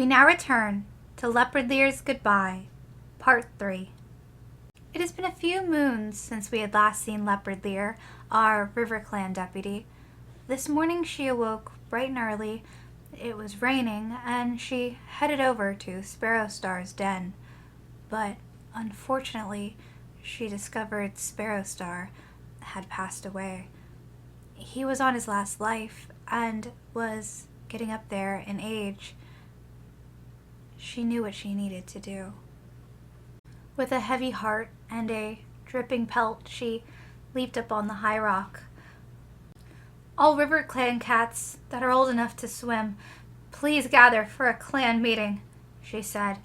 We now return to Leopardleer's Goodbye, Part 3. It has been a few moons since we had last seen Leopardleer, our RiverClan deputy. This morning she awoke bright and early. It was raining, and she headed over to Sparrowstar's den. But, unfortunately, she discovered Sparrowstar had passed away. He was on his last life, and was getting up there in age. She knew what she needed to do. With a heavy heart and a dripping pelt, she leaped up on the high rock. "All RiverClan cats that are old enough to swim, please gather for a clan meeting," she said,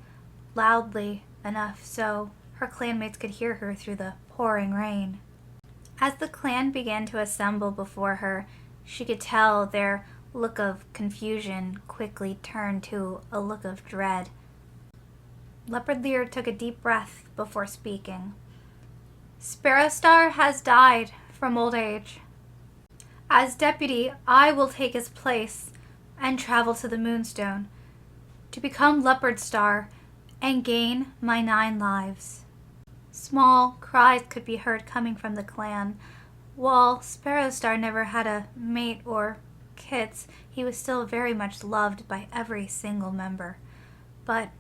loudly enough so her clanmates could hear her through the pouring rain. As the clan began to assemble before her, she could tell their look of confusion quickly turned to a look of dread. Leopardleer took a deep breath before speaking. "Sparrowstar has died from old age. As deputy, I will take his place and travel to the Moonstone to become Leopardstar and gain my 9 lives." Small cries could be heard coming from the clan. While Sparrowstar never had a mate or kits, he was still very much loved by every single member. But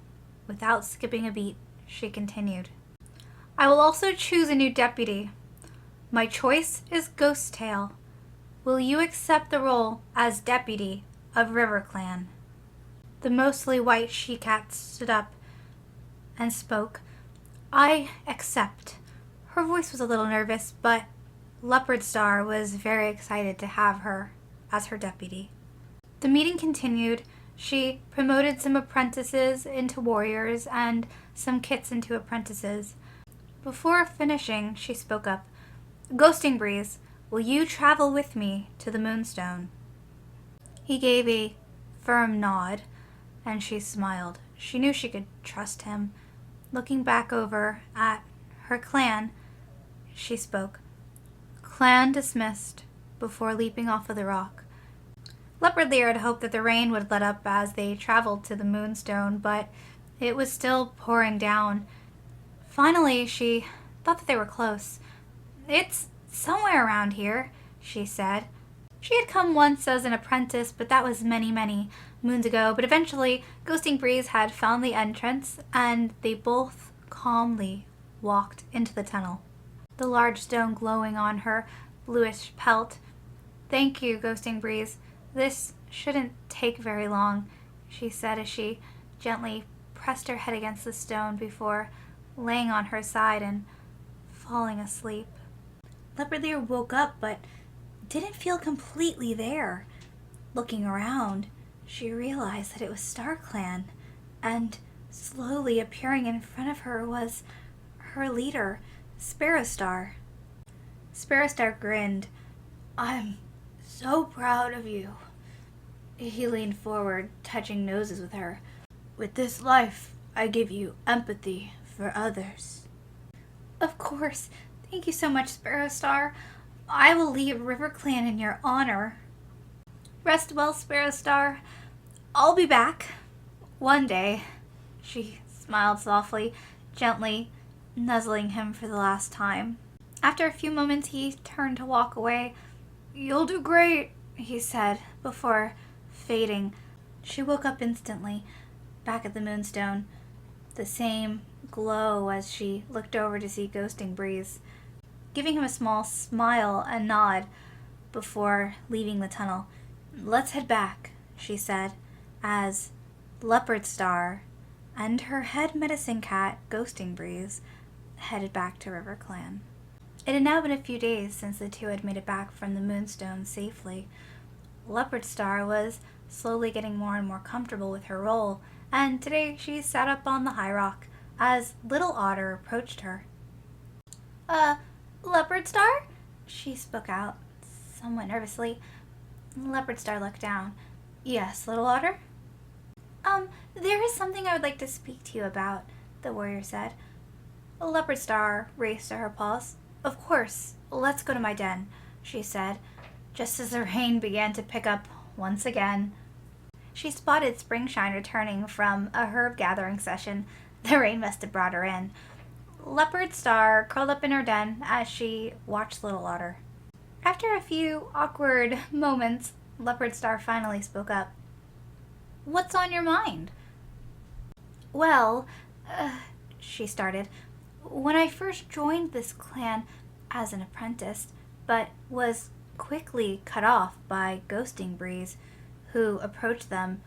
without skipping a beat, she continued. "I will also choose a new deputy. My choice is Ghosttail. Will you accept the role as deputy of RiverClan?" The mostly white she-cat stood up and spoke. "I accept." Her voice was a little nervous, but Leopardstar was very excited to have her as her deputy. The meeting continued. She promoted some apprentices into warriors and some kits into apprentices. Before finishing, she spoke up. "Ghosting Breeze, will you travel with me to the Moonstone?" He gave a firm nod, and she smiled. She knew she could trust him. Looking back over at her clan, she spoke. "Clan dismissed," before leaping off of the rock. Leopardleer had hoped that the rain would let up as they traveled to the Moonstone, but it was still pouring down. Finally, she thought that they were close. "It's somewhere around here," she said. She had come once as an apprentice, but that was many, many moons ago. But eventually, Ghosting Breeze had found the entrance, and they both calmly walked into the tunnel, the large stone glowing on her bluish pelt. "Thank you, Ghosting Breeze. This shouldn't take very long," she said as she gently pressed her head against the stone before laying on her side and falling asleep. Leopardleer woke up but didn't feel completely there. Looking around, she realized that it was StarClan, and slowly appearing in front of her was her leader, Sparrowstar. Sparrowstar grinned. "I'm so proud of you." He leaned forward, touching noses with her. "With this life, I give you empathy for others." "Of course. Thank you so much, Sparrowstar. I will lead RiverClan in your honor." "Rest well, Sparrowstar. I'll be back one day." She smiled softly, gently nuzzling him for the last time. After a few moments, he turned to walk away. "You'll do great," he said, before fading. She woke up instantly, back at the Moonstone, the same glow as she looked over to see Ghosting Breeze, giving him a small smile and nod before leaving the tunnel. "Let's head back," she said, as Leopardstar and her head medicine cat, Ghosting Breeze, headed back to RiverClan. It had now been a few days since the two had made it back from the Moonstone safely. Leopardstar was slowly getting more and more comfortable with her role, and today she sat up on the high rock as Little Otter approached her. Leopardstar?" she spoke out, somewhat nervously. Leopardstar looked down. "Yes, Little Otter?" There is something I would like to speak to you about," the warrior said. Leopardstar raced to her paws. "Of course, let's go to my den," she said, just as the rain began to pick up once again. She spotted Springshine returning from a herb gathering session. The rain must have brought her in. Leopardleer curled up in her den as she watched Little Otter. After a few awkward moments, Leopardleer finally spoke up. "What's on your mind?" "Well, she started, "when I first joined this clan as an apprentice, but was quickly cut off by Ghosting Breeze, who approached them.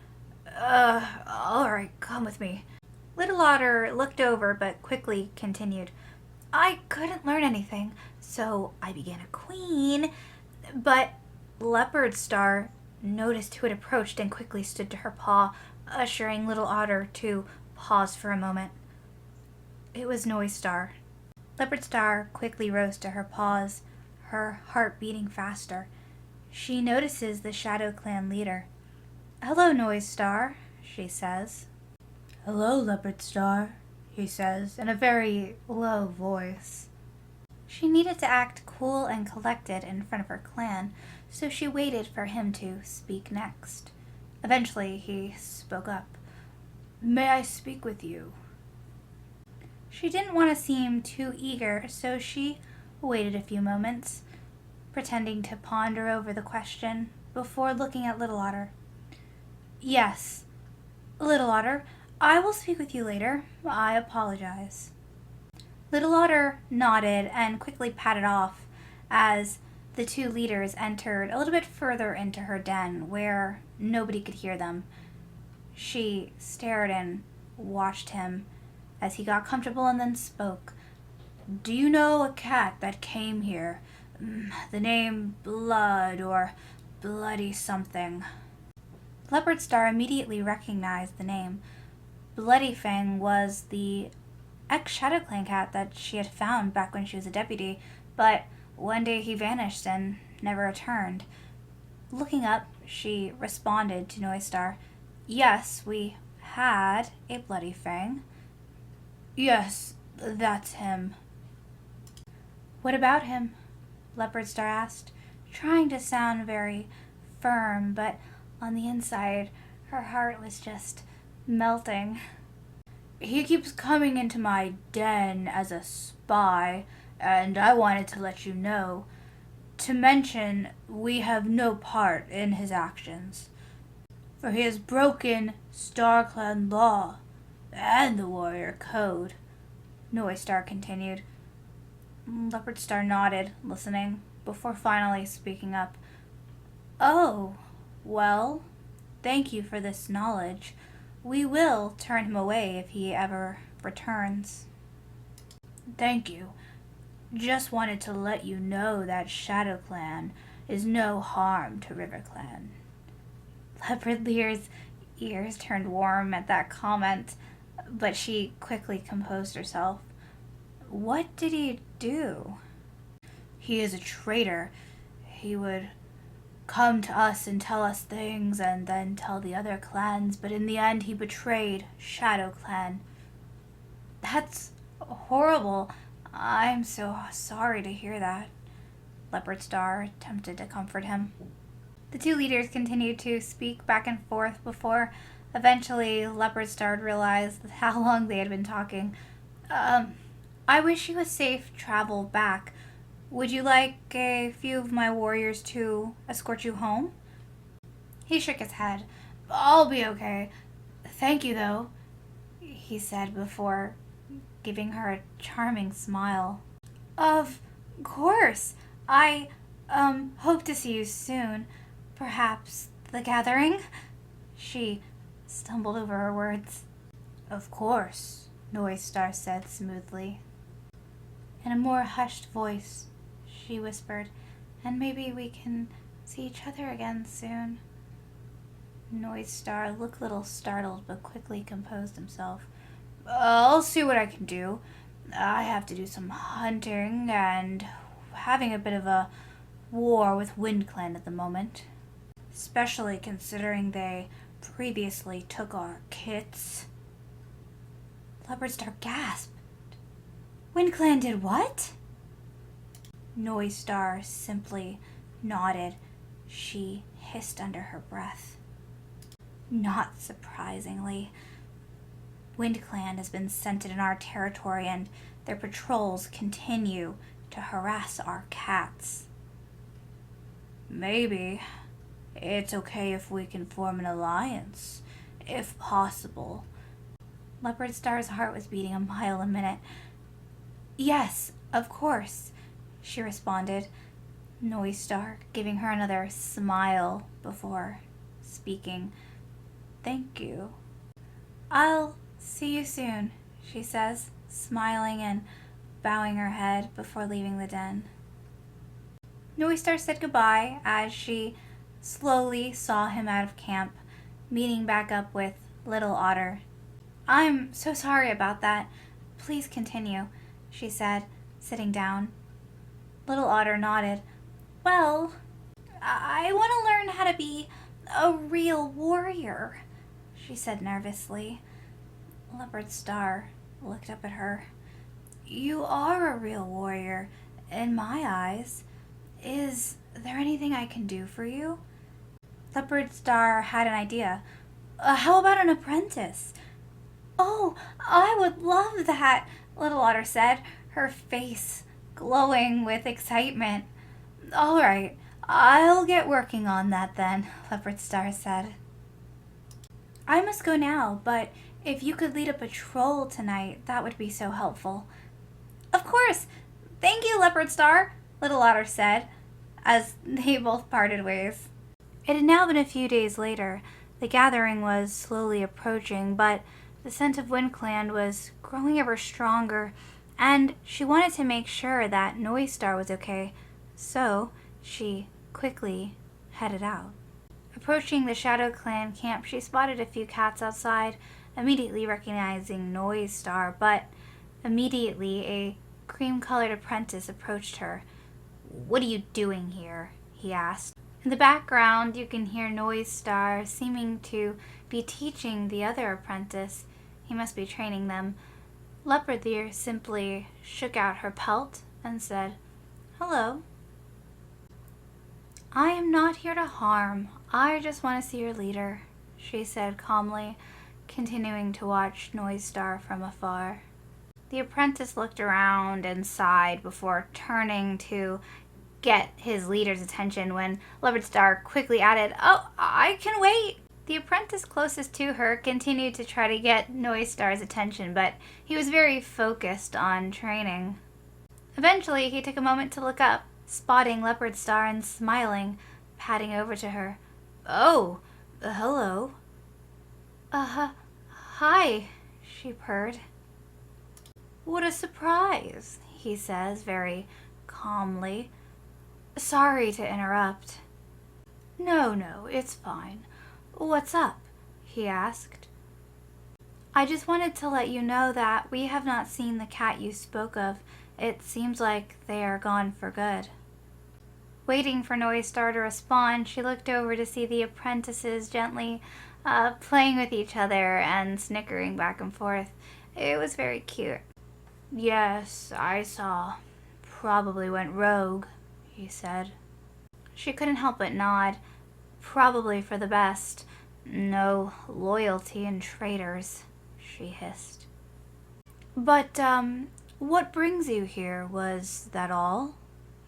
Alright, come with me." Little Otter looked over but quickly continued. "I couldn't learn anything, so I began a queen, but Leopardleer noticed who had approached and quickly stood to her paw, ushering Little Otter to pause for a moment. It was Noisestar. Leopardleer quickly rose to her paws, her heart beating faster. She notices the Shadow Clan leader. "Hello, Noisestar," she says. "Hello, Leopardleer," he says in a very low voice. She needed to act cool and collected in front of her clan, so she waited for him to speak next. Eventually, he spoke up. "May I speak with you?" She didn't want to seem too eager, so she waited a few moments, pretending to ponder over the question before looking at Little Otter. "Yes, Little Otter, I will speak with you later. I apologize." Little Otter nodded and quickly padded off as the two leaders entered a little bit further into her den where nobody could hear them. She stared and watched him as he got comfortable and then spoke. "Do you know a cat that came here? The name Blood or Bloody something?" Leopardleer immediately recognized the name. Bloody Fang was the ex-Shadow Clan cat that she had found back when she was a deputy, but one day he vanished and never returned. Looking up, she responded to Noisestar. "Yes, we had a Bloody Fang." "Yes, that's him." "What about him?" Leopardleer asked, trying to sound very firm, but on the inside, her heart was just melting. "He keeps coming into my den as a spy, and I wanted to let you know. To mention, we have no part in his actions, for he has broken Star Clan law and the warrior code," Noisestar continued. Leopardleer nodded, listening, before finally speaking up. "Oh, well, thank you for this knowledge. We will turn him away if he ever returns." "Thank you. Just wanted to let you know that Shadow Clan is no harm to River Clan." Leopardleer's ears turned warm at that comment, but she quickly composed herself. "What did he do?" "He is a traitor. He would come to us and tell us things and then tell the other clans, but in the end he betrayed Shadow Clan." "That's horrible. I'm so sorry to hear that." Leopardleer attempted to comfort him. The two leaders continued to speak back and forth before eventually Leopardleer realized how long they had been talking. "I wish you a safe travel back. Would you like a few of my warriors to escort you home?" He shook his head. "I'll be okay. Thank you, though," he said before giving her a charming smile. "Of course. I, hope to see you soon. Perhaps the gathering?" She stumbled over her words. "Of course," Noisestar said smoothly. In a more hushed voice, she whispered, "And maybe we can see each other again soon." Noisestar looked a little startled but quickly composed himself. "I'll see what I can do. I have to do some hunting and having a bit of a war with Wind Clan at the moment, especially considering they previously took our kits." Leopardleer gasped. "Wind Clan did what?" Noisestar simply nodded. She hissed under her breath. Not surprisingly. WindClan has been sent in our territory and their patrols continue to harass our cats. Maybe it's okay if we can form an alliance, if possible. Leopardstar's heart was beating a mile a minute. Yes, of course, she responded, Noistar giving her another smile before speaking. Thank you. I'll see you soon, she says, smiling and bowing her head before leaving the den. Noistar said goodbye as she slowly saw him out of camp, meeting back up with Little Otter. I'm so sorry about that. Please continue, she said, sitting down. Little Otter nodded. Well, I want to learn how to be a real warrior, she said nervously. Leopardstar looked up at her. You are a real warrior, in my eyes. Is there anything I can do for you? Leopardstar had an idea. How about an apprentice? Oh, I would love that, Little Otter said, her face glowing with excitement. All right, I'll get working on that then, Leopardstar said. I must go now, but if you could lead a patrol tonight, that would be so helpful. Of course. Thank you, Leopardstar, Little Otter said, as they both parted ways. It had now been a few days later. The gathering was slowly approaching, but the scent of WindClan was growing ever stronger, and she wanted to make sure that Noistar was okay, so she quickly headed out. Approaching the Shadow Clan camp, she spotted a few cats outside, immediately recognizing Noistar, but immediately a cream-colored apprentice approached her. What are you doing here? He asked. In the background, you can hear Noistar seeming to be teaching the other apprentice. He must be training them. Leopardleer simply shook out her pelt and said, Hello. I am not here to harm. I just want to see your leader, she said calmly, continuing to watch Noistar from afar. The apprentice looked around and sighed before turning to get his leader's attention when Leopardstar quickly added, Oh, I can wait. The apprentice closest to her continued to try to get Noistar's attention, but he was very focused on training. Eventually, he took a moment to look up, spotting Leopardstar and smiling, padding over to her. Oh, hello. Hi, she purred. What a surprise, he says very calmly. Sorry to interrupt. No, it's fine. What's up? He asked. I just wanted to let you know that we have not seen the cat you spoke of. It seems like they are gone for good. Waiting for Noistar to respond, she looked over to see the apprentices gently playing with each other and snickering back and forth. It was very cute. Yes, I saw. Probably went rogue, he said. She couldn't help but nod. Probably for the best. No loyalty in traitors, she hissed. But, what brings you here? Was that all?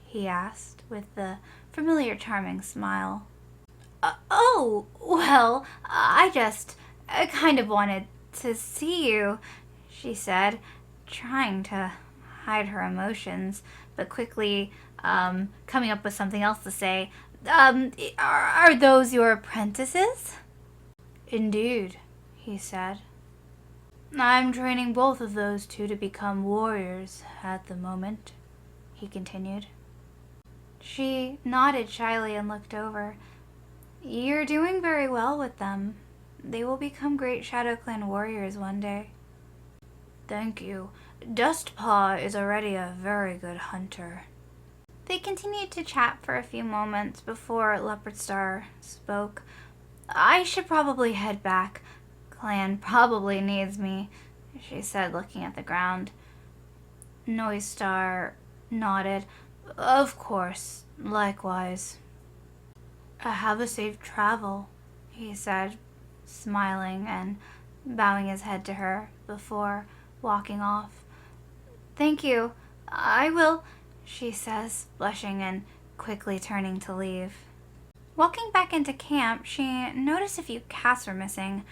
He asked with the familiar charming smile. Oh, well, I just kind of wanted to see you, she said, trying to hide her emotions, but quickly coming up with something else to say. Are those your apprentices? Indeed, he said. I'm training both of those two to become warriors at the moment, he continued. She nodded shyly and looked over. You're doing very well with them. They will become great Shadow Clan warriors one day. Thank you. Dustpaw is already a very good hunter. They continued to chat for a few moments before Leopardstar spoke. I should probably head back. Clan probably needs me, she said, looking at the ground. Noistar nodded. Of course, likewise. Have a safe travel, he said, smiling and bowing his head to her before walking off. "Thank you. I will," she says, blushing and quickly turning to leave. Walking back into camp, she noticed a few cats were missing.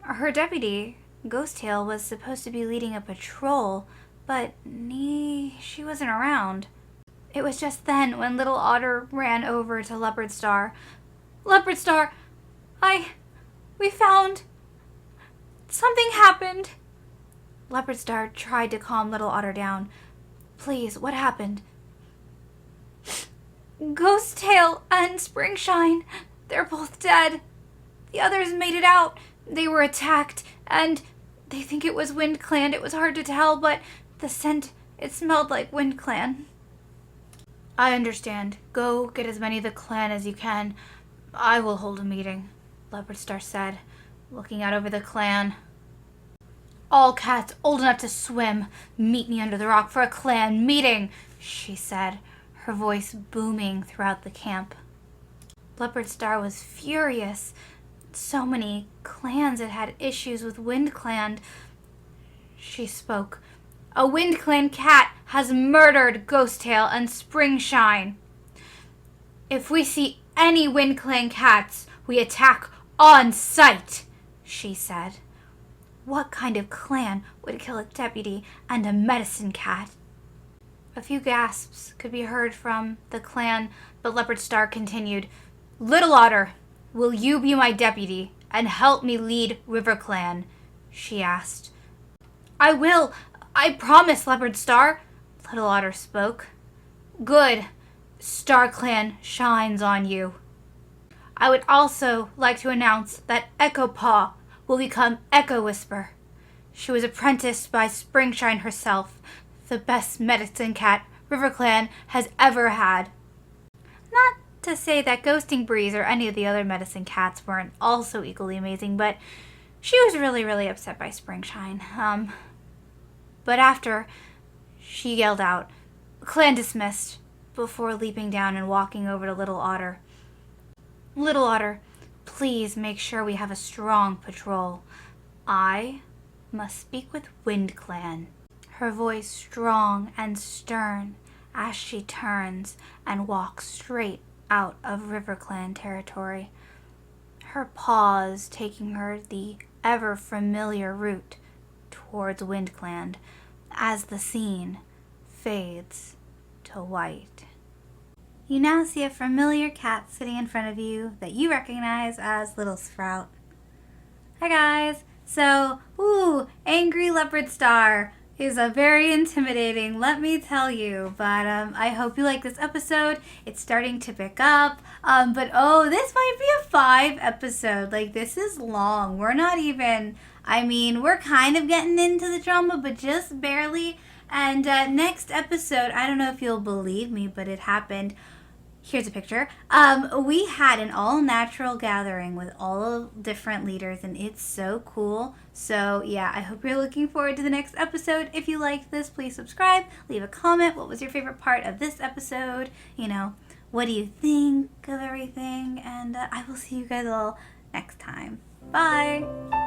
Her deputy, Ghosttail, was supposed to be leading a patrol, but she wasn't around. It was just then when Little Otter ran over to Leopardstar. "Leopardstar, we found... something happened." Leopardstar tried to calm Little Otter down. "Please, what happened?" "Ghosttail and Springshine, they're both dead. The others made it out. They were attacked, and they think it was WindClan. It was hard to tell, but the scent, it smelled like WindClan." "I understand. Go get as many of the clan as you can. I will hold a meeting," Leopardstar said, looking out over the clan. "All cats old enough to swim, meet me under the rock for a clan meeting," she said, her voice booming throughout the camp. Leopardstar was furious. So many clans had issues with WindClan. She spoke. "A WindClan cat has murdered Ghosttail and Springshine. If we see any WindClan cats, we attack on sight," she said. What kind of clan would kill a deputy and a medicine cat? A few gasps could be heard from the clan, but Leopardstar continued. "Little Otter, will you be my deputy and help me lead RiverClan?" she asked. "I will. I promise, Leopardstar," Little Otter spoke. "Good. StarClan shines on you. I would also like to announce that Echo Paw will become Echo Whisper. She was apprenticed by Springshine herself, the best medicine cat RiverClan has ever had." Not to say that Ghosting Breeze or any of the other medicine cats weren't also equally amazing, but she was really upset by Springshine. But after, she yelled out, "Clan dismissed," before leaping down and walking over to Little Otter. "Little Otter, please make sure we have a strong patrol. I must speak with WindClan." Her voice strong and stern as she turns and walks straight out of RiverClan territory, her paws taking her the ever-familiar route towards WindClan as the scene fades to white. You now see a familiar cat sitting in front of you that you recognize as Little Sprout. Hi guys! So, Angry Leopardstar is a very intimidating, let me tell you, but I hope you like this episode. It's starting to pick up, but this might be a 5 episode. Like, this is long. We're not even, we're kind of getting into the drama, but just barely. And next episode, I don't know if you'll believe me, but it happened. Here's a picture. We had an all-natural gathering with all different leaders, and it's so cool. So, yeah, I hope you're looking forward to the next episode. If you liked this, please subscribe. Leave a comment. What was your favorite part of this episode? What do you think of everything? And I will see you guys all next time. Bye!